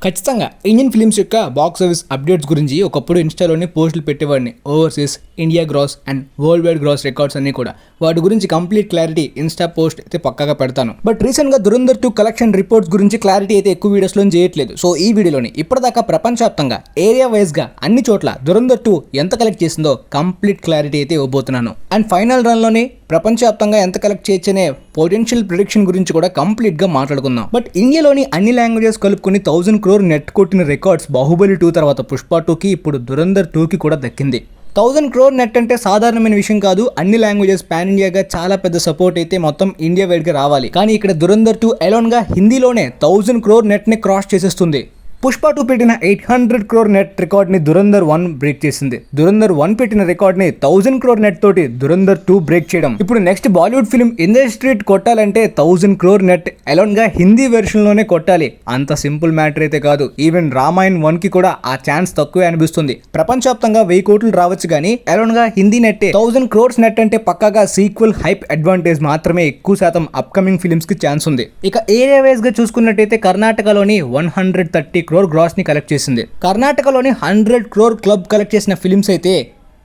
ఖచ్చితంగా Indian films యొక్క box office updates గురించి ఒకప్పుడు ఇన్స్టాలోనే పోస్టులు పెట్టేవాడిని. Overseas, India gross and worldwide gross records అన్ని కూడా. వాటి గురించి కంప్లీట్ క్లారిటీ ఇన్స్టా పోస్ట్ అయితే పక్కాగా పెడతాను. బట్ రీసెంట్గా దురంధర్ 2 కలెక్షన్ రిపోర్ట్స్ గురించి క్లారిటీ అయితే ఎక్కువ వీడియోస్లో చేయట్లేదు. సో ఈ వీడియోలోని ఇప్పటిదాకా ప్రపంచవ్యాప్తంగా ఏరియా వైజ్గా అన్ని చోట్ల దురంధర్ 2 ఎంత కలెక్ట్ చేసిందో కంప్లీట్ క్లారిటీ అయితే ఇవ్వబోతున్నాను. అండ్ ఫైనల్ రన్లోనే ప్రపంచవ్యాప్తంగా ఎంత కలెక్ట్ చేయొచ్చనే పొటెన్షియల్ ప్రిడిక్షన్ గురించి కూడా కంప్లీట్ గా మాట్లాడుకుందాం. బట్ ఇండియాలోని అన్ని లాంగ్వేజెస్ కలుపుకొని 1000 crore నెట్ కొట్టిన రికార్డ్స్ బాహుబలి 2 తర్వాత పుష్ప 2కి ఇప్పుడు దురంధర్ 2కి కూడా దక్కింది. 1000 crore నెట్ అంటే సాధారణమైన విషయం కాదు. అన్ని లాంగ్వేజెస్ పాన్ ఇండియాగా చాలా పెద్ద సపోర్ట్ అయితే మొత్తం ఇండియా వైడ్ గా రావాలి. కానీ ఇక్కడ దురంధర్ 2 ఎలోన్ గా హిందీలోనే 1000 crore నెట్ ని క్రాస్ చేసేస్తుంది. పుష్ప 2 పెట్టిన 800 crore నెట్ రికార్డ్ ని దురంధర్ 1 బ్రేక్ చేసింది. దురంధర్ 1 పెట్టిన రికార్డ్ ని 1000 crore నెట్ తోటి దురంధర్ 2 బ్రేక్ చేయడం. ఇప్పుడు నెక్స్ట్ బాలీవుడ్ ఫిల్మ్ ఇండస్ట్రీ కొట్టాలంటే 1000 crore నెట్ ఎలోన్ గా హిందీ వెర్షన్ లోనే కొట్టాలి. అంత సింపుల్ మ్యాటర్ అయితే కాదు. ఈవెన్ రామాయణ్ 1 కి కూడా ఆ ఛాన్స్ తక్కువే అనిపిస్తుంది. ప్రపంచవ్యాప్తంగా 1000 కోట్లు రావచ్చు కానీ ఎలోన్ గా హిందీ నెట్టే 1000 crores నెట్ అంటే పక్కాగా సీక్వెల్ హైప్ అడ్వాంటేజ్ మాత్రమే ఎక్కువ శాతం అప్కమింగ్ ఫిల్మ్స్ కి ఛాన్స్ ఉంది. ఇక ఏరియా వైజ్ గా చూసుకున్నట్టయితే కర్ణాటకలోని 130 crore గ్రాస్ ని కలెక్ట్ చేసింది. కర్ణాటకలోని 100 crore క్లబ్ కలెక్ట్ చేసిన ఫిల్మ్స్ అయితే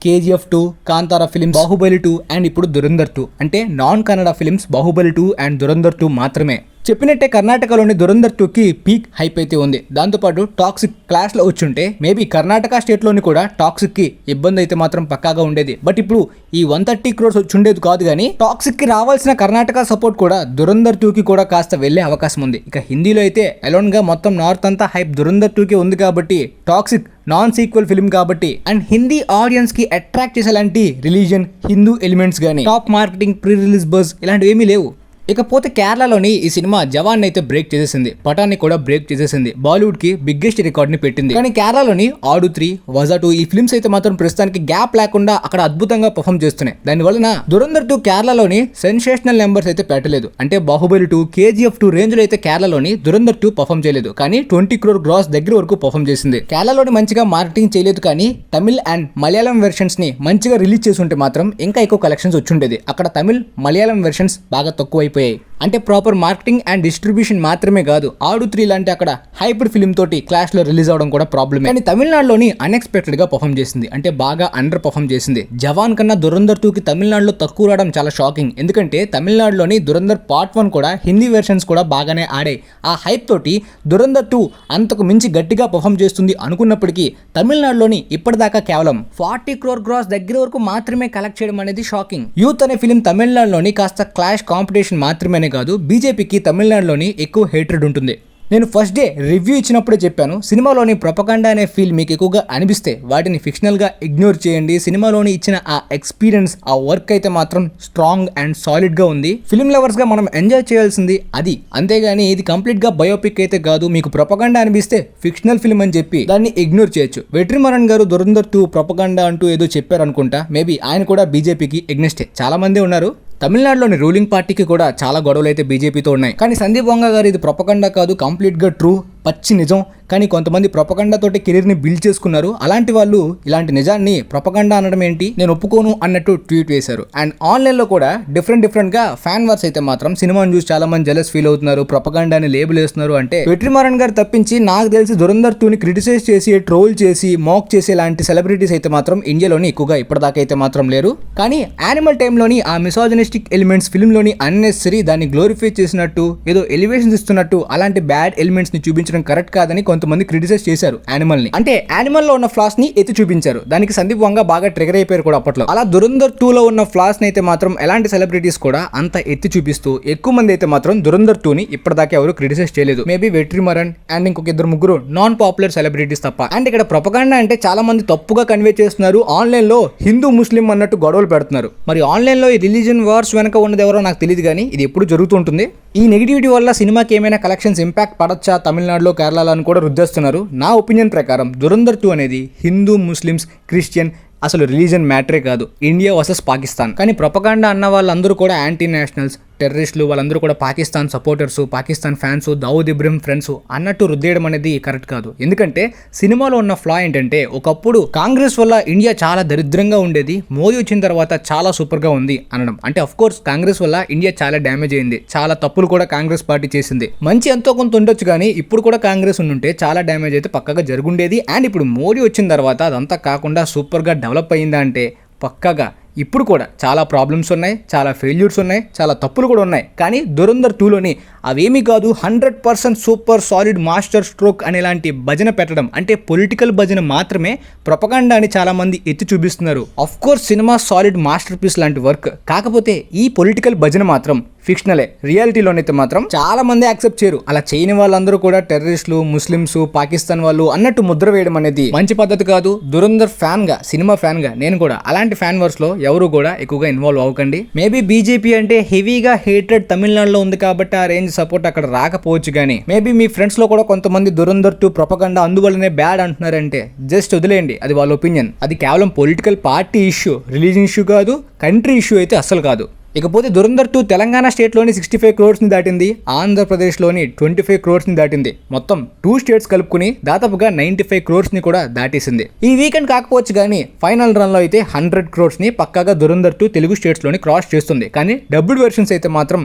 KGF 2, Kantara films, Baahubali 2 and ఇప్పుడు దురంధర్ 2. అంటే non Kannada films Baahubali 2 and Dhurandhar 2 మాత్రమే. చెప్పినట్టే కర్ణాటకలోని దురంధర్ 2కి పీక్ హైప్ అయితే ఉంది. దాంతోపాటు టాక్సిక్ క్లాష్ లో వచ్చుంటే మేబీ కర్ణాటక స్టేట్ లోని కూడా టాక్సిక్ కి ఇబ్బంది అయితే మాత్రం పక్కాగా ఉండేది. బట్ ఇప్పుడు ఈ 130 crores వచ్చుండేది కాదు కానీ టాక్సిక్ కి రావాల్సిన కర్ణాటక సపోర్ట్ కూడా దురంధర్ 2కి కూడా కాస్త వెళ్లే అవకాశం ఉంది. ఇక హిందీలో అయితే ఎలోన్ గా మొత్తం నార్త్ అంతా హైప్ దురంధర్ 2కి ఉంది కాబట్టి టాక్సిక్ నాన్ సీక్వెల్ ఫిల్మ్ కాబట్టి అండ్ హిందీ ఆడియన్స్ కి అట్రాక్ట్ చేసేలాంటి రిలీజియన్, హిందూ ఎలిమెంట్స్ గానీ top marketing, pre release buzz ఇలాంటివి ఏమీ లేవు. ఇకపోతే కేరళలోని ఈ సినిమా జవాన్ అయితే బ్రేక్ చేసేసింది. పఠాన్ని కూడా బ్రేక్ చేసేసింది. బాలీవుడ్ కి బిగ్గెస్ట్ రికార్డ్ ని పెట్టింది. కానీ కేరళలోని ఆడు 3, వజా 2 ఈ ఫిల్మ్స్ అయితే మాత్రం ప్రస్తుతానికి గ్యాప్ లేకుండా అక్కడ అద్భుతంగా పర్ఫామ్ చేస్తున్నాయి. దానివల్ల దురంధర్ 2 కేరళలోని సెన్సేషనల్ నెంబర్స్ అయితే పెట్టలేదు. అంటే బాహుబలి 2, KGF 2 రేంజ్ లో అయితే కేరళలోని దురంధర్ 2 పర్ఫామ్ చేయలేదు. కానీ 20 crore గ్రాస్ దగ్గర వరకు పర్ఫామ్ చేసింది. కేరళలోని మంచిగా మార్కెటింగ్ చేయలేదు కానీ తమిళ్ అండ్ మలయాళం వెర్షన్స్ ని మంచిగా రిలీజ్ చేసి ఉంటే మాత్రం ఇంకా ఎక్కువ కలెక్షన్స్ వచ్చుండేది. అక్కడ తమిళ్, మలయాళం వెర్షన్స్ బాగా తక్కువ అయిపోయాయి. అంటే ప్రాపర్ మార్కెటింగ్ అండ్ డిస్ట్రిబ్యూషన్ మాత్రమే కాదు, ఆడు 3 లాంటి అక్కడ హైపర్ ఫిల్మ్ తోటి క్లాష్ లో రిలీజ్ అవడం కూడా ప్రాబ్లమే. కానీ తమిళనాడులోని అన్ఎక్స్పెక్టెడ్ గా పర్ఫామ్ చేసింది. అంటే బాగా అండర్ పర్ఫామ్ చేసింది. జవాన్ కన్నా దురంధర్ 2కి తమిళనాడులో తక్కువ రావడం చాలా షాకింగ్. ఎందుకంటే తమిళనాడులోని దురంధర్ పార్ట్ 1 కూడా హిందీ వెర్షన్స్ కూడా బాగానే ఆడాయి. ఆ హైప్ తోటి దురంధర్ 2 అంతకు మించి గట్టిగా పర్ఫామ్ చేస్తుంది అనుకున్నప్పటికీ తమిళనాడులోని ఇప్పటిదాకా కేవలం 40 crore గ్రాస్ దగ్గర వరకు మాత్రమే కలెక్ట్ చేయడం అనేది షాకింగ్. యూత్ అనే ఫిల్మ్ తమిళనాడులోని కాస్త క్లాష్ కాంపిటీషన్ మాత్రమేనే కాదు, బీజేపీకి తమిళనాడులోని ఎక్కువ హేట్రెడ్ ఉంటుంది. నేను ఫస్ట్ డే రివ్యూ ఇచ్చినప్పుడే చెప్పాను, సినిమాలోని ప్రొపగండా అనే ఫీల్ మీకు ఎక్కువగా అనిపిస్తే వాటిని ఫిక్షనల్గా ఇగ్నోర్ చేయండి. సినిమాలోని ఇచ్చిన ఆ ఎక్స్పీరియన్స్, ఆ వర్క్ అయితే మాత్రం స్ట్రాంగ్ అండ్ సాలిడ్గా ఉంది. ఫిల్మ్ లవర్స్గా మనం ఎంజాయ్ చేయాల్సింది అది. అంతేగాని ఇది కంప్లీట్గా బయోపిక్ అయితే కాదు. మీకు ప్రొపగండా అనిపిస్తే ఫిక్షనల్ ఫిల్మ్ అని చెప్పి దాన్ని ఇగ్నోర్ చేయొచ్చు. వెట్రిమారన్ గారు దురంధర్ 2 ప్రొపగండా అంటూ ఏదో చెప్పారు అనుకుంటా. మేబీ ఆయన కూడా బీజేపీకి ఎగ్నెస్టే. చాలా మంది ఉన్నారు. తమిళనాడులోని రూలింగ్ పార్టీకి కూడా చాలా గొడవలు అయితే బీజేపీతో ఉన్నాయి. కానీ సందీప్ వంగ గారు ఇది ప్రొపగండా కాదు, కంప్లీట్గా ట్రూ, పచ్చి నిజం. కానీ కొంతమంది ప్రొపగండా తోటి కెరీర్ని బిల్డ్ చేసుకున్నారు. అలాంటి వాళ్ళు ఇలాంటి నిజాన్ని ప్రొపగండా అనడం ఏంటి, నేను ఒప్పుకోను అన్నట్టు ట్వీట్ వేశారు. అండ్ ఆన్లైన్లో కూడా డిఫరెంట్గా ఫ్యాన్ వార్స్ అయితే మాత్రం సినిమాను చూసి చాలా మంది జెలస్ ఫీల్ అవుతున్నారు, ప్రొపగండాని లేబుల్ వేస్తున్నారు. అంటే వెట్రిమారన్ గారు తప్పించి నాకు తెలిసి దురంధర్ 2ని క్రిటిసైజ్ చేసి, ట్రోల్ చేసి, మాక్ చేసే లాంటి సెలబ్రిటీస్ అయితే మాత్రం ఇండియాలోని ఎక్కువగా ఇప్పటిదాకా అయితే మాత్రం లేరు. కానీ యానిమల్ టైంలోని ఆ మిసోజినిస్టిక్ ఎలిమెంట్స్ ఫిల్మ్లోని అన్నెసరీ దాన్ని గ్లోరిఫై చేసినట్టు, ఏదో ఎలివేషన్స్ ఇస్తున్నట్టు అలాంటి బ్యాడ్ ఎలిమెంట్స్ ని చూపించడం కరెక్ట్ కాదని కొంతమంది క్రిటిసైజ్ చేశారు యానిమల్ ని. అంటే యానిమల్ లో ఉన్న ఫ్లాస్ ని ఎత్తి చూపించారు. దానికి సందీప్ వంగ బాగా ట్రిగర్ అయిపోయారు కూడా అప్పట్లో. అలా దురంధర్ 2 లో ఉన్న ఫ్లాస్ ని అయితే మాత్రం ఎలాంటి సెలబ్రిటీస్ కూడా అంత ఎత్తి చూపిస్తూ ఎక్కువ మంది అయితే మాత్రం దురంధర్ 2ని ఇప్పటిదాకా ఎవరు క్రిటిసైజ్ చేయలేదు. మేబీ వెట్రిమారన్ అండ్ ఇంకొక 2-3 నాన్ పాపులర్ సెలబ్రిటీస్ తప్ప. అండ్ ఇక్కడ ప్రొపగండా అంటే చాలా మంది తప్పుగా కన్వే చేస్తున్నారు. ఆన్లైన్ లో హిందూ ముస్లిం అన్నట్టు గొడవలు పెడుతున్నారు. మరి ఆన్లైన్ లో ఈ రిలీజియన్ వార్స్ వెనక ఉన్నది ఎవరో నాకు తెలియదు కానీ ఇది ఎప్పుడు జరుగుతుంటుంది. ఈ నెగిటివిటీ వల్ల సినిమాకి ఏమైనా కలెక్షన్స్ ఇంపాక్ట్ పడొచ్చా తమిళనాడులో, కేరళలో అని కూడా రుద్దేస్తున్నారు. నా ఒపీనియన్ ప్రకారం దురంధర్ 2 అనేది హిందూ, ముస్లిమ్స్, క్రిస్టియన్ అసలు రిలీజియన్ మ్యాటరే కాదు, ఇండియా వర్సెస్ పాకిస్తాన్. కానీ ప్రొపగండా అన్న వాళ్ళందరూ కూడా యాంటీ నేషనల్స్, టెర్రరిస్టులు వాళ్ళందరూ కూడా Pakistan supporters, Pakistan fans, Dawood Ibrahim friends అన్నట్టు రుద్దేయడం అనేది కరెక్ట్ కాదు. ఎందుకంటే సినిమాలో ఉన్న ఫ్లా ఏంటంటే ఒకప్పుడు కాంగ్రెస్ వల్ల ఇండియా చాలా దరిద్రంగా ఉండేది, మోదీ వచ్చిన తర్వాత చాలా సూపర్ గా ఉంది అనడం. అంటే అఫ్ కోర్స్ కాంగ్రెస్ వల్ల ఇండియా చాలా డ్యామేజ్ అయింది, చాలా తప్పులు కూడా కాంగ్రెస్ పార్టీ చేసింది. మంచి ఎంతో కొంత ఉండొచ్చు కానీ ఇప్పుడు కూడా కాంగ్రెస్ ఉంటే చాలా డ్యామేజ్ అయితే పక్కగా జరుగుండేది. అండ్ ఇప్పుడు మోడీ వచ్చిన తర్వాత అదంతా కాకుండా సూపర్ గా డెవలప్ అయిందా అంటే పక్కగా ఇప్పుడు కూడా చాలా ప్రాబ్లమ్స్ ఉన్నాయి, చాలా ఫెయిల్యూర్స్ ఉన్నాయి, చాలా తప్పులు కూడా ఉన్నాయి. కానీ ధురంధర్ 2లోని అవేమీ కాదు, 100% సూపర్ సాలిడ్ మాస్టర్ స్ట్రోక్ అనేలాంటి భజన పెట్టడం, అంటే పొలిటికల్ భజన మాత్రమే ప్రొపగండా అని చాలా మంది ఎత్తి చూపిస్తున్నారు. Of course cinema solid masterpiece లాంటి వర్క్, కాకపోతే ఈ పొలిటికల్ భజన మాత్రం ఫిక్షనలే. రియాలిటీలోనైతే మాత్రం చాలా మంది యాక్సెప్ట్ చేయరు. అలా చేయని వాళ్ళందరూ కూడా టెర్రరిస్టులు, ముస్లిమ్స్, పాకిస్తాన్ వాళ్ళు అన్నట్టు ముద్ర వేయడం అనేది మంచి పద్ధతి కాదు. ధురంధర్ ఫ్యాన్ గా, సినిమా ఫ్యాన్ గా నేను కూడా అలాంటి ఫ్యాన్ వర్స్ లో ఎవరు కూడా ఎక్కువగా ఇన్వాల్వ్ అవ్వకండి. మేబీ బీజేపీ అంటే హెవీగా హేటెడ్ తమిళనాడులో ఉంది కాబట్టి ఆ రేంజ్ సపోర్ట్ అక్కడ రాకపోవచ్చు, కానీ మేబీ మీ ఫ్రెండ్స్ లో కూడా కొంతమంది ధురంధర్ 2 ప్రొపగండా అందువల్లనే బ్యాడ్ అంటున్నారంటే జస్ట్ వదిలేయండి, అది వాళ్ళ ఒపీనియన్. అది కేవలం political party issue, religion issue కాదు, కంట్రీ ఇష్యూ అయితే అస్సలు కాదు. ఇకపోతే ధురంధర్ 2 తెలంగాణ స్టేట్లోని 65 crores ని దాటింది, ఆంధ్రప్రదేశ్లోని 25 crores ని దాటింది. మొత్తం 2 స్టేట్స్ కలుపుకుని దాదాపుగా 95 crores ని కూడా దాటేసింది. ఈ వీకెండ్ కాకపోవచ్చు కానీ ఫైనల్ రన్ లో అయితే 100 crores ని పక్కాగా ధురంధర్ 2 తెలుగు స్టేట్స్ లోని క్రాస్ చేస్తుంది. కానీ డబ్బుడ్ వెర్షన్స్ అయితే మాత్రం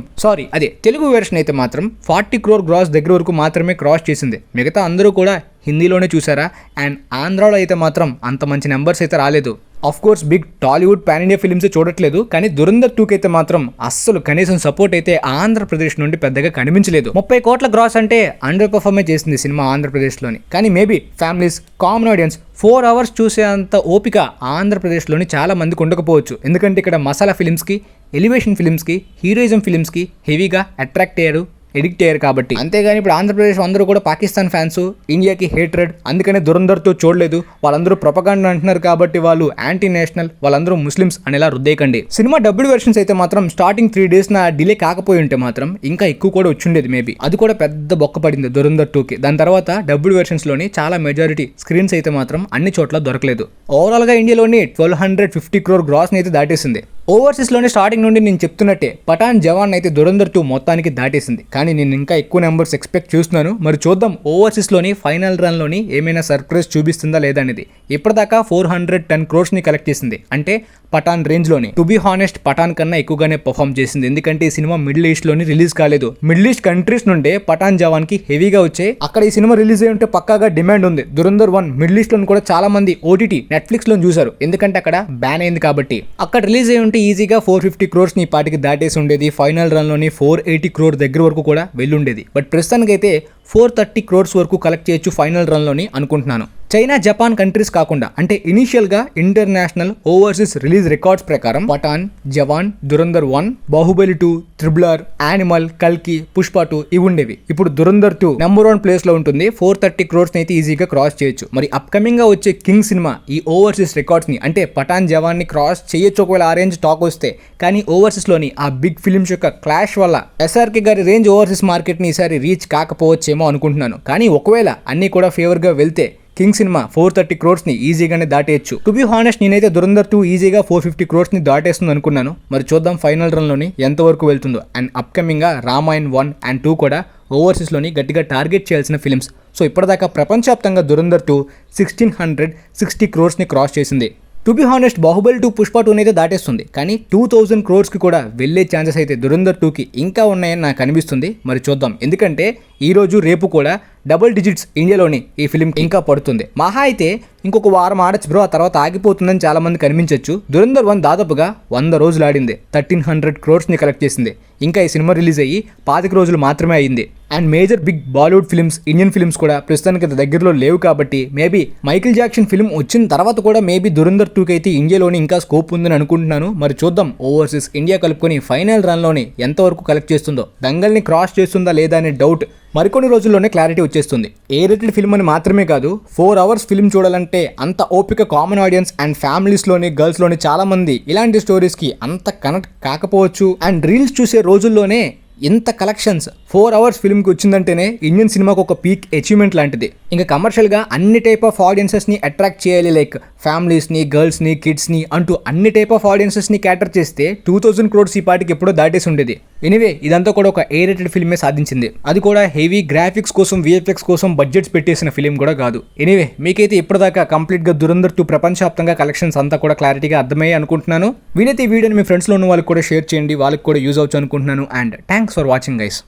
తెలుగు వెర్షన్ అయితే మాత్రం 40 crore గ్రాస్ దగ్గర వరకు మాత్రమే క్రాస్ చేసింది. మిగతా అందరూ కూడా హిందీలోనే చూసారా. అండ్ ఆంధ్రాలో అయితే మాత్రం అంత మంచి నెంబర్స్ అయితే రాలేదు. Of course big Tollywood pan India films చూడట్లేదు, కానీ ధురంధర్ 2 అయితే మాత్రం అస్సలు కనీసం సపోర్ట్ అయితే ఆంధ్రప్రదేశ్ నుండి పెద్దగా కనిపించలేదు. 30 కోట్ల గ్రాస్ అంటే అండర్ పర్ఫార్మే చేసింది సినిమా ఆంధ్రప్రదేశ్లోని. కానీ maybe families, common audience 4 hours చూసే అంత ఓపిక ఆంధ్రప్రదేశ్లోని చాలా మందికి ఉండకపోవచ్చు. ఎందుకంటే ఇక్కడ మసాలా ఫిలిమ్స్కి, ఎలివేషన్ ఫిలిమ్స్కి, హీరోయిజం ఫిలిమ్స్కి హెవీగా అట్రాక్ట్ అయ్యారు, ఎడిక్ట్ అయ్యారు కాబట్టి. అంతేగాని ఇప్పుడు ఆంధ్రప్రదేశ్ అందరూ కూడా పాకిస్తాన్ ఫ్యాన్స్, ఇండియాకి హేట్రెడ్, అందుకనే ధురంధర్తో చూడలేదు, వాళ్ళందరూ ప్రొపగాండా అంటున్నారు కాబట్టి వాళ్ళు యాంటీ నేషనల్, వాళ్ళందరూ ముస్లిమ్స్ అనేలా రుద్దేయకండి. సినిమా డబ్బుడ్ వెర్షన్స్ అయితే మాత్రం స్టార్టింగ్ 3 days డిలే కాకపోయి ఉంటే మాత్రం ఇంకా ఎక్కువ కూడా వచ్చుండేది మేబీ. అది కూడా పెద్ద బొక్క పడింది ధురంధర్ 2కి. దాని తర్వాత డబ్బుడ్ వెర్షన్స్ లోని చాలా మెజారిటీ స్క్రీన్స్ అయితే మాత్రం అన్ని చోట్ల దొరకలేదు. ఓవరాల్ గా ఇండియాలోని 1250 crore గ్రాస్ ని అయితే దాటేసింది. ఓవర్సీస్ లోనే స్టార్టింగ్ నుండి నేను చెప్తున్నట్టే పఠాన్, జవాన్ అయితే ధురంధర్ 2 మొత్తానికి దాటేసింది. కానీ నేను ఇంకా ఎక్కువ నెంబర్స్ ఎక్స్పెక్ట్ చేస్తున్నాను. మరి చూద్దాం ఓవర్సీస్ లోని ఫైనల్ రన్ లోని ఏమైనా సర్ప్రైజ్ చూపిస్తుందా లేదా అనేది. ఇప్పటిదాకా 410 crores ని కలెక్ట్ చేసింది, అంటే పఠాన్ రేంజ్ లోని. టు బి హానెస్ట్ పఠాన్ కన్నా ఎక్కువగానే పర్ఫామ్ చేసింది, ఎందుకంటే ఈ సినిమా మిడిల్ ఈస్ట్ లోని రిలీజ్ కాలేదు. మిడిల్ ఈస్ట్ కంట్రీస్ నుండే పఠాన్, జవాన్ కి హెవీగా వచ్చాయి. అక్కడ ఈ సినిమా రిలీజ్ అయ్యి ఉంటే పక్కాగా డిమాండ్ ఉంది. ధురంధర్ 1 మిడిల్ ఈస్ట్ లోని కూడా చాలా మంది ఓటీటీ, నెట్ఫ్లిక్స్ లో చూసారు, ఎందుకంటే అక్కడ బ్యాన్ అయింది కాబట్టి. అక్కడ రిలీజ్ అయ్యి ఉంటే ఈజీగా 450 crores ని పాటికి దాటేసి ఉండేది. ఫైనల్ రన్ లోని 480 crore దగ్గర వరకు కూడా వెళ్ళుండేది. బట్ ప్రస్తుతానికైతే 430 crores వరకు కలెక్ట్ చేయొచ్చు ఫైనల్ రన్ లోని అనుకుంటున్నాను. చైనా, జపాన్ కంట్రీస్ కాకుండా, అంటే ఇనిషియల్ గా ఇంటర్నేషనల్ ఓవర్సీస్ రిలీజ్ రికార్డ్స్ ప్రకారం Pathaan, Jawan, Dhurandhar 1, Baahubali 2, triple R, Animal, కల్కి, పుష్ప 2 ఇవి ఉండేవి. ఇప్పుడు ధురంధర్ 2 నెంబర్ 1 ప్లేస్ లో ఉంటుంది. 430 crores అయితే ఈజీగా క్రాస్ చేయొచ్చు. మరి అప్కమింగ్ గా వచ్చే కింగ్ సినిమా ఈ ఓవర్సీస్ రికార్డ్స్ ని, అంటే పఠాన్, జవాన్ ని క్రాస్ చేయొచ్చు ఒకవేళ ఆ రేంజ్ టాక్ వస్తే. కానీ ఓవర్సీస్ లోని ఆ బిగ్ ఫిలిమ్స్ యొక్క క్లాష్ వల్ల ఎస్ఆర్కే గారి రేంజ్ ఓవర్సీస్ మార్కెట్ ని ఈసారి రీచ్ కాకపోవచ్చేమో అనుకుంటున్నాను. కానీ ఒకవేళ అన్ని కూడా ఫేవర్ గా వెళ్తే కింగ్ సినిమా 430 crores ని ఈజీగానే దాటేయచ్చు. టు బి హానెస్ట్ నేనైతే ధురంధర్ 2 ఈజీగా 450 crores ని దాటేస్తుంది అనుకున్నాను. మరి చూద్దాం ఫైనల్ రన్ లోని ఎంత వరకు వెళ్తుందో. అండ్ అప్కమింగ్ గా రామాయణ్ 1 and 2 కూడా ఓవర్సీస్ లోని గట్టిగా టార్గెట్ చేయాల్సిన ఫిల్మ్స్. సో ఇప్పటిదాకా ప్రపంచవ్యాప్తంగా ధురంధర్ 2 1660 crores ని క్రాస్ చేసింది. To be honest Baahubali 2, Pushpa 2 అయితే దాటేస్తుంది. కానీ 2000 crores కి కూడా వెళ్ళే ఛాన్సెస్ అయితే ధురంధర్ 2కి ఇంకా ఉన్నాయని నాకు అనిపిస్తుంది. మరి చూద్దాం, ఎందుకంటే ఈ రోజు రేపు కూడా డబుల్ డిజిట్స్ ఇండియాలోని ఈ ఫిలిం ఇంకా పడుతుంది. మహా అయితే ఇంకొక వారం ఆడచ్చు బ్రో, ఆ తర్వాత ఆగిపోతుందని చాలా మంది కనిపించవచ్చు. ధురంధర్ 1 దాదాపుగా 100 రోజులు ఆడింది, 1300 crores ని కలెక్ట్ చేసింది. ఇంకా ఈ సినిమా రిలీజ్ అయ్యి 25 రోజులు మాత్రమే అయింది. And major big Bollywood films, Indian films కూడా ప్రస్తుతానికి దగ్గరలో లేవు కాబట్టి మేబీ మైకిల్ జాక్సన్ ఫిల్మ్ వచ్చిన తర్వాత కూడా మేబీ ధురంధర్ 2కి అయితే ఇండియాలోని ఇంకా స్కోప్ ఉందని అనుకుంటున్నాను. మరి చూద్దాం ఓవర్సీస్ ఇండియా కలుపుకొని ఫైనల్ రన్ లోని ఎంతవరకు కలెక్ట్ చేస్తుందో. దంగల్ని క్రాస్ చేస్తుందా లేదా అనే డౌట్ మరికొన్ని రోజుల్లోనే క్లారిటీ వచ్చేస్తుంది. ఏ రేటెడ్ ఫిల్మ్ అని మాత్రమే కాదు, 4 hours ఫిల్మ్ చూడాలంటే అంత ఓపిక కామన్ ఆడియన్స్ అండ్ ఫ్యామిలీస్ లోని, గర్ల్స్ లోని చాలా మంది ఇలాంటి స్టోరీస్ కి అంత కనెక్ట్ కాకపోవచ్చు. అండ్ రీల్స్ చూసే రోజుల్లోనే ఇంత కలెక్షన్స్ 4 అవర్స్ ఫిల్మ్కి వచ్చిందంటేనే ఇండియన్ సినిమాకు ఒక పీక్ అచీవ్మెంట్ లాంటిది. ఇంకా కమర్షియల్గా అన్ని టైప్ ఆఫ్ ఆడియన్సెస్ని అట్రాక్ట్ చేయాలి, లైక్ ఫ్యామిలీస్ని, గర్ల్స్ని, కిడ్స్ని అంటూ అన్ని టైప్ ఆఫ్ ఆడియన్సెస్ని క్యాటర్ చేస్తే 2000 crores ఈ పాటికి ఎప్పుడో దాటేసి ఉండేది. ఎనీవే ఇదంతా కూడా ఒక ఏ రేటెడ్ ఫిల్మే సాధించింది. అది కూడా హెవీ గ్రాఫిక్స్ కోసం, విఎఫ్ఎక్స్ కోసం బడ్జెట్స్ పెట్టేసిన ఫిలిం కూడా కాదు. ఎనీవే మీకైతే ఇప్పటిదాకా కంప్లీట్గా దురంధర్ 2 ప్రపంచవ్యాప్తంగా కలెక్షన్స్ అంతా కూడా క్లారిటీగా అర్థమయ్యే అనుకుంటున్నాను. వీలైతే ఈ వీడియోని మీ ఫ్రెండ్స్లో ఉన్న వాళ్ళకి కూడా షేర్ చేయండి, వాళ్ళకి కూడా యూజ్ అవచ్చు అనుకుంటున్నాను. And thanks for watching guys.